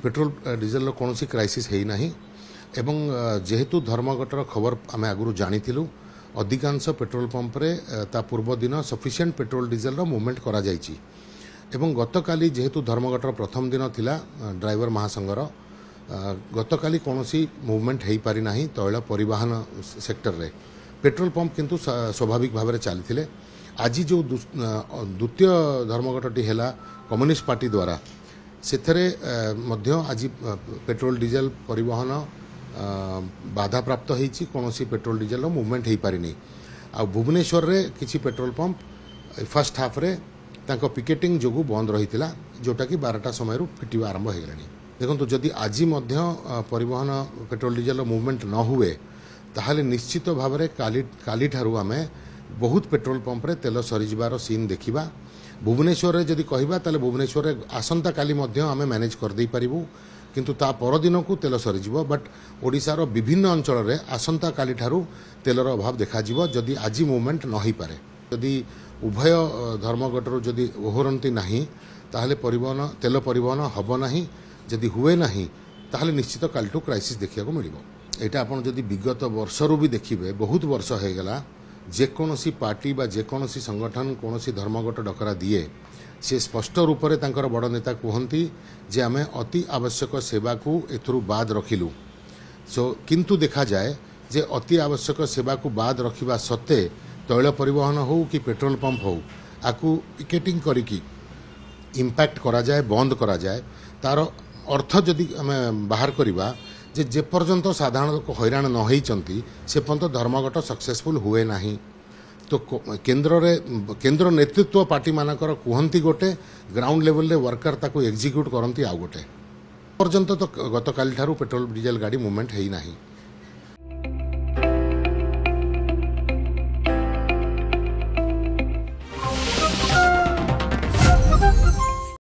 Petrol diesel कौन crisis है ना एवं जेहेतु धर्मघटर खबर आम आगु जानी अधिकांश पेट्रोल पंप रे ता पूर्व दिन सफिशिएंट पेट्रोल डीजेल मूवमेंट करा जायछि एवं गतकाली जेहेतु धर्मघटर प्रथम दिन थिला ड्राइवर महासंघर गतकाली कौन मूवमेंट हो पारि नाही तैल परिवहन सेक्टर रे पेट्रोल पंप किंतु स्वाभाविक भाव में चली आज जो द्वितीय धर्मघटटी है कम्युनिस्ट पार्टी द्वारा से आज पेट्रोल डीजेल परिवहन बाधा प्राप्त होती कौन पेट्रोल डीजेल मूवमेंट हो पारि आ भुवनेश्वर रे किसी पेट्रोल पंप फर्स्ट हाफ रे तांको पिकेटिंग जोगु बंद रही जोटा कि 12टा समय फिटिवा आरंभ हो गलानी। देखो जदि आज परिवहन पेट्रोल डीजेल मूवमेंट न हुए ताहले निश्चित भाव में काली ठारू आमे बहुत पेट्रोल पंप रे तेल सरीजार सीन देखा भुवनेश्वर जदि कहबा ताले भुवनेश्वर आसंता काली आमे मैनेज कर दे पारिबु किंतु ता पर दिन को तेल सरीजिवो बट ओडिशार विभिन्न अंचल रे आसंता काली ठारू तेलर अभाव देखाजिवो जदि आज मूवमेंट न हो पारे जदि उभय धर्मघटर जदि ओहरती नाही ताहले परिवहन तेल परिवहन हब नाही जदि हुए नाही ताहले निश्चित कालटू क्राइसिस देखिया को मिलिबो। एटा आपण जदि विगत वर्षरू भी देखिबे बहुत वर्ष हो गला जेकोसी पार्टी बा जेकोसी संगठन कौन धर्मघट डकरा दिए से स्पष्ट रूप से तांकर बड़ नेता कहती जे आमे अति आवश्यक सेवा को एथरू बाद रखिलु सो किंतु देखा जाए जे अति आवश्यक सेवा को बाद रखिबा सत्ते तैल परिवहन हो कि पेट्रोल पंप हो आकु पिकेटिंग करिकी इम्पैक्ट करा जाए बंद करा जाए तार अर्थ जदि आमे बाहर करिबा जे पर्यंत साधारण लोक हैरान न होइचंती से पर्यंत धर्मघट सक्सेसफुल हुए नाही तो केंद्र नेतृत्व पार्टी मानकर कहती गोटे ग्राउंड लेवल रे वर्कर ताको एग्जीक्यूट करती आउ गोटे पर्यंत तो गतकाली ठारू पेट्रोल डीजेल गाड़ी मूवमेंट है ना।